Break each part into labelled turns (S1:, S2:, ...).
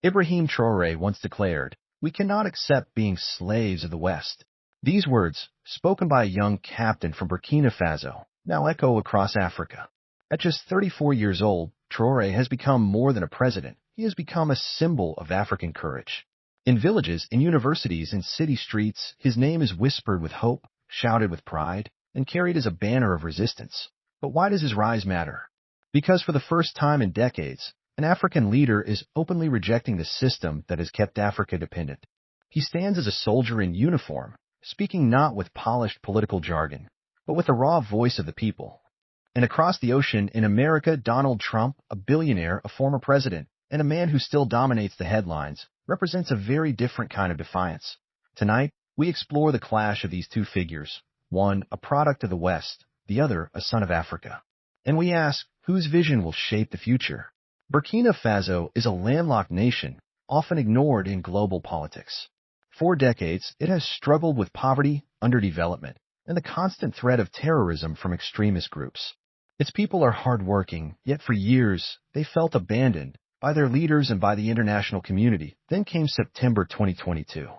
S1: Ibrahim Traoré once declared, "We cannot accept being slaves of the West." These words, spoken by a young captain from Burkina Faso, now echo across Africa. At just 34 years old, Traoré has become more than a president. He has become a symbol of African courage. In villages, in universities, in city streets, his name is whispered with hope, shouted with pride, and carried as a banner of resistance. But why does his rise matter? Because for the first time in decades, an African leader is openly rejecting the system that has kept Africa dependent. He stands as a soldier in uniform, speaking not with polished political jargon, but with the raw voice of the people. And across the ocean, in America, Donald Trump, a billionaire, a former president, and a man who still dominates the headlines, represents a very different kind of defiance. Tonight, we explore the clash of these two figures, one a product of the West, the other a son of Africa. And we ask, whose vision will shape the future? Burkina Faso is a landlocked nation, often ignored in global politics. For decades, it has struggled with poverty, underdevelopment, and the constant threat of terrorism from extremist groups. Its people are hardworking, yet for years, they felt abandoned by their leaders and by the international community. Then came September 2022.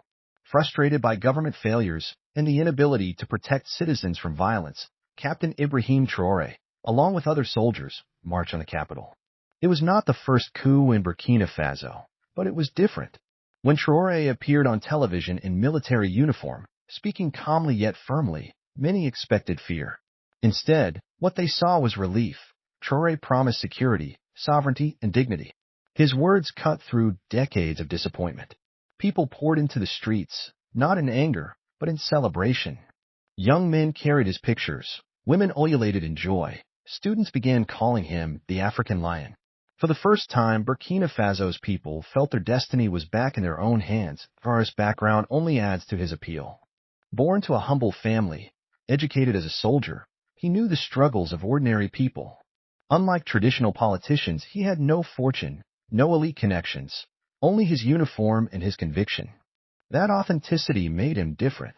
S1: Frustrated by government failures and the inability to protect citizens from violence, Captain Ibrahim Traoré, along with other soldiers, marched on the capital. It was not the first coup in Burkina Faso, but it was different. When Traoré appeared on television in military uniform, speaking calmly yet firmly, many expected fear. Instead, what they saw was relief. Traoré promised security, sovereignty, and dignity. His words cut through decades of disappointment. People poured into the streets, not in anger, but in celebration. Young men carried his pictures. Women ululated in joy. Students began calling him the African Lion. For the first time, Burkina Faso's people felt their destiny was back in their own hands. Traoré's background only adds to his appeal. Born to a humble family, educated as a soldier, he knew the struggles of ordinary people. Unlike traditional politicians, he had no fortune, no elite connections, only his uniform and his conviction. That authenticity made him different.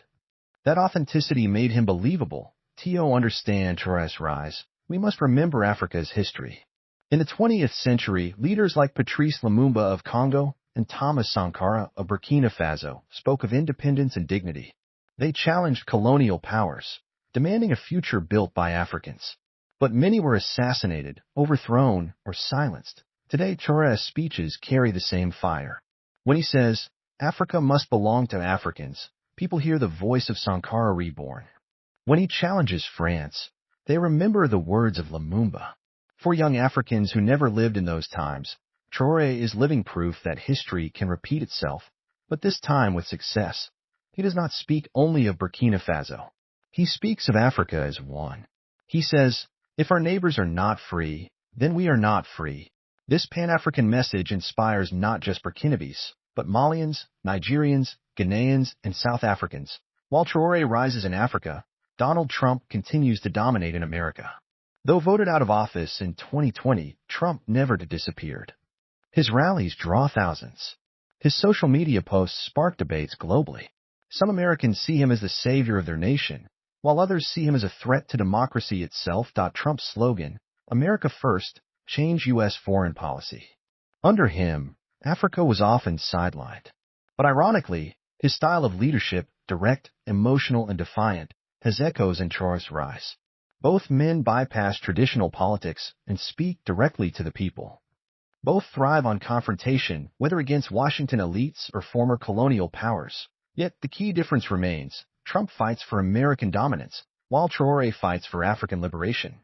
S1: That authenticity made him believable. To understand Traoré's rise, we must remember Africa's history. In the 20th century, leaders like Patrice Lumumba of Congo and Thomas Sankara of Burkina Faso spoke of independence and dignity. They challenged colonial powers, demanding a future built by Africans. But many were assassinated, overthrown, or silenced. Today, Traoré's speeches carry the same fire. When he says, "Africa must belong to Africans," people hear the voice of Sankara reborn. When he challenges France, they remember the words of Lumumba. For young Africans who never lived in those times, Traoré is living proof that history can repeat itself, but this time with success. He does not speak only of Burkina Faso. He speaks of Africa as one. He says, "If our neighbors are not free, then we are not free." This Pan-African message inspires not just Burkinabes, but Malians, Nigerians, Ghanaians, and South Africans. While Traoré rises in Africa, Donald Trump continues to dominate in America. Though voted out of office in 2020, Trump never disappeared. His rallies draw thousands. His social media posts spark debates globally. Some Americans see him as the savior of their nation, while others see him as a threat to democracy itself. Trump's slogan, "America First," changed U.S. foreign policy. Under him, Africa was often sidelined. But ironically, his style of leadership, direct, emotional, and defiant, has echoes in Traoré's rise. Both men bypass traditional politics and speak directly to the people. Both thrive on confrontation, whether against Washington elites or former colonial powers. Yet the key difference remains. Trump fights for American dominance, while Traoré fights for African liberation.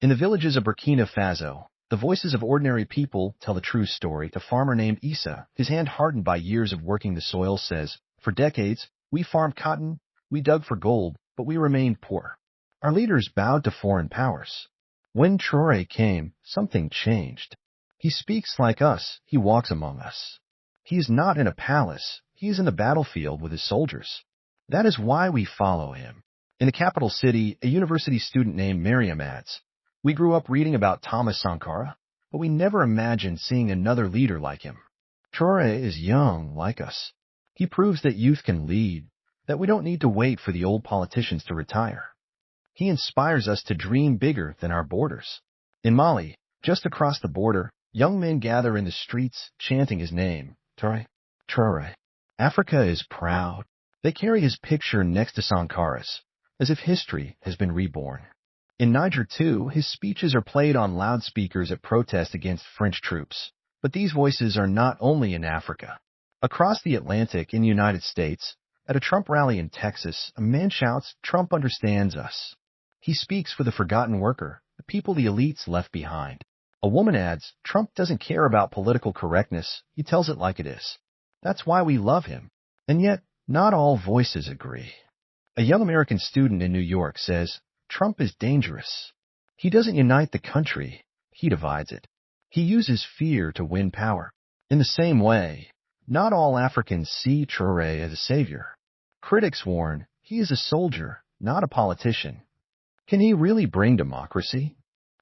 S1: In the villages of Burkina Faso, the voices of ordinary people tell the true story. A farmer named Issa, his hand hardened by years of working the soil, says, "For decades, we farmed cotton, we dug for gold, but we remained poor. Our leaders bowed to foreign powers. When Traoré came, something changed. He speaks like us, he walks among us. He is not in a palace, he is in the battlefield with his soldiers. That is why we follow him." In the capital city, a university student named Miriam adds, "We grew up reading about Thomas Sankara, but we never imagined seeing another leader like him. Traoré is young like us. He proves that youth can lead, that we don't need to wait for the old politicians to retire. He inspires us to dream bigger than our borders." In Mali, just across the border, Young men gather in the streets, chanting his name, Traore. Traore. Africa is proud. They carry his picture next to Sankara's, as if history has been reborn. In Niger, too, his speeches are played on loudspeakers at protests against French troops. But these voices are not only in Africa. Across the Atlantic in the United States, at a Trump rally in Texas, a man shouts, "Trump understands us." He speaks for the forgotten worker, the people the elites left behind. A woman adds, "Trump doesn't care about political correctness. He tells it like it is. That's why we love him." And yet, not all voices agree. A young American student in New York says, "Trump is dangerous. He doesn't unite the country. He divides it. He uses fear to win power." In the same way, not all Africans see Traoré as a savior. Critics warn, he is a soldier, not a politician. Can he really bring democracy?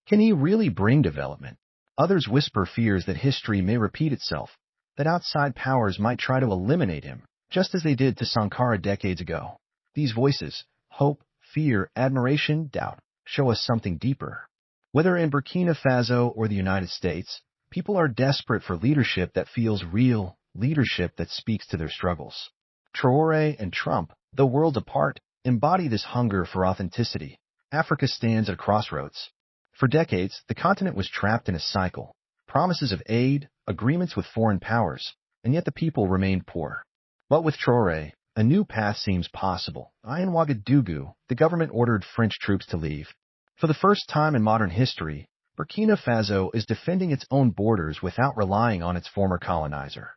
S1: Can he really bring development? Others whisper fears that history may repeat itself, that outside powers might try to eliminate him, just as they did to Sankara decades ago. These voices, hope, fear, admiration, doubt, show us something deeper. Whether in Burkina Faso or the United States, people are desperate for leadership that feels real, leadership that speaks to their struggles. Traoré and Trump, though worlds apart, embody this hunger for authenticity. Africa stands at a crossroads. For decades, the continent was trapped in a cycle. Promises of aid, agreements with foreign powers, and yet the people remained poor. But with Traoré, a new path seems possible. In Ouagadougou, the government ordered French troops to leave. For the first time in modern history, Burkina Faso is defending its own borders without relying on its former colonizer.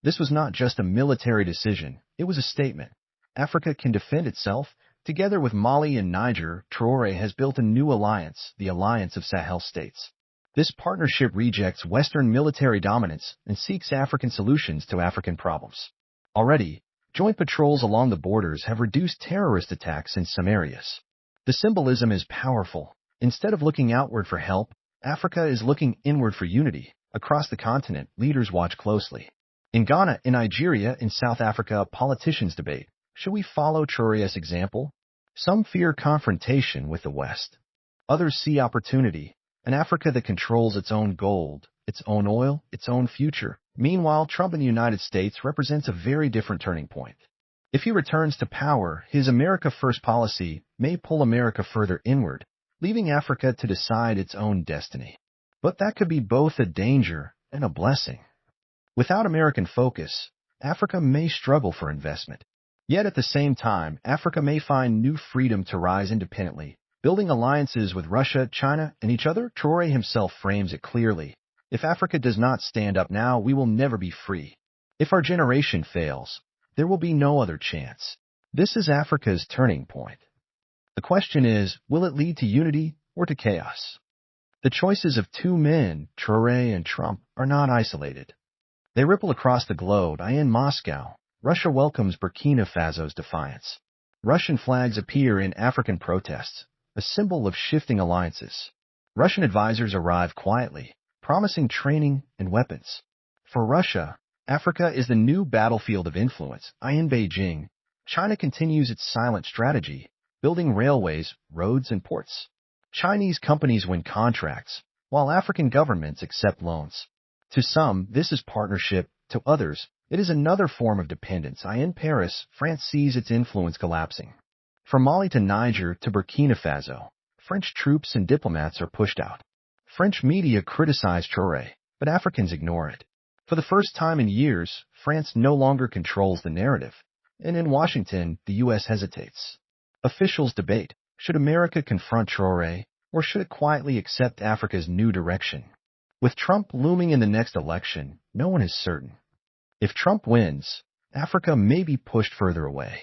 S1: This was not just a military decision, it was a statement. Africa can defend itself. Together with Mali and Niger, Traoré has built a new alliance, the Alliance of Sahel States. This partnership rejects Western military dominance and seeks African solutions to African problems. Already, joint patrols along the borders have reduced terrorist attacks in some areas. The symbolism is powerful. Instead of looking outward for help, Africa is looking inward for unity. Across the continent, leaders watch closely. In Ghana, in Nigeria, in South Africa, politicians debate. Should we follow Traoré's example? Some fear confrontation with the West. Others see opportunity, an Africa that controls its own gold, its own oil, its own future. Meanwhile, Trump in the United States represents a very different turning point. If he returns to power, his America First policy may pull America further inward, leaving Africa to decide its own destiny. But that could be both a danger and a blessing. Without American focus, Africa may struggle for investment. Yet at the same time, Africa may find new freedom to rise independently, building alliances with Russia, China, and each other. Traoré himself frames it clearly. If Africa does not stand up now, we will never be free. If our generation fails, there will be no other chance. This is Africa's turning point. The question is, will it lead to unity or to chaos? The choices of two men, Traoré and Trump, are not isolated. They ripple across the globe. In Moscow, Russia welcomes Burkina Faso's defiance. Russian flags appear in African protests, a symbol of shifting alliances. Russian advisors arrive quietly, promising training and weapons. For Russia, Africa is the new battlefield of influence. In Beijing, China continues its silent strategy, building railways, roads, and ports. Chinese companies win contracts, while African governments accept loans. To some, this is partnership. To others, it is another form of dependence. In Paris, France sees its influence collapsing. From Mali to Niger to Burkina Faso, French troops and diplomats are pushed out. French media criticize Traoré, but Africans ignore it. For the first time in years, France no longer controls the narrative, and in Washington, the U.S. hesitates. Officials debate, should America confront Traoré, or should it quietly accept Africa's new direction? With Trump looming in the next election, no one is certain. If Trump wins, Africa may be pushed further away.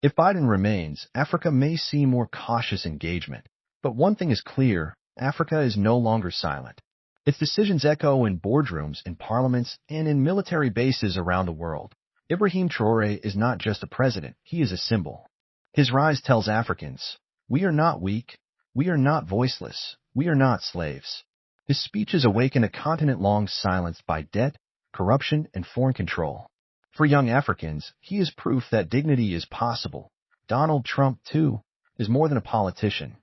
S1: If Biden remains, Africa may see more cautious engagement. But one thing is clear, Africa is no longer silent. Its decisions echo in boardrooms, in parliaments, and in military bases around the world. Ibrahim Traoré is not just a president, he is a symbol. His rise tells Africans, we are not weak, we are not voiceless, we are not slaves. His speeches awaken a continent-long silence by debt, corruption, and foreign control. For young Africans, he is proof that dignity is possible. Donald Trump, too, is more than a politician.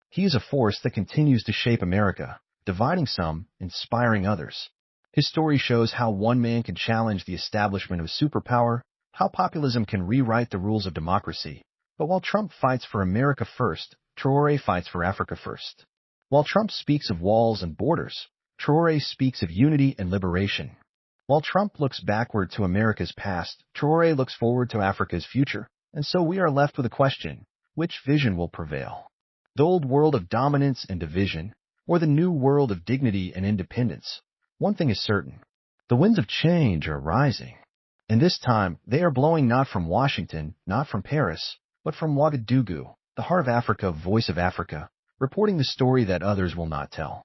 S1: He is a force that continues to shape America, dividing some, inspiring others. His story shows how one man can challenge the establishment of superpower, how populism can rewrite the rules of democracy. But while Trump fights for America first, Traoré fights for Africa first. While Trump speaks of walls and borders, Traoré speaks of unity and liberation. While Trump looks backward to America's past, Traoré looks forward to Africa's future. And so we are left with a question: which vision will prevail? The old world of dominance and division, or the new world of dignity and independence? One thing is certain: the winds of change are rising. And this time, they are blowing not from Washington, not from Paris, but from Ouagadougou, the heart of Africa, voice of Africa, reporting the story that others will not tell.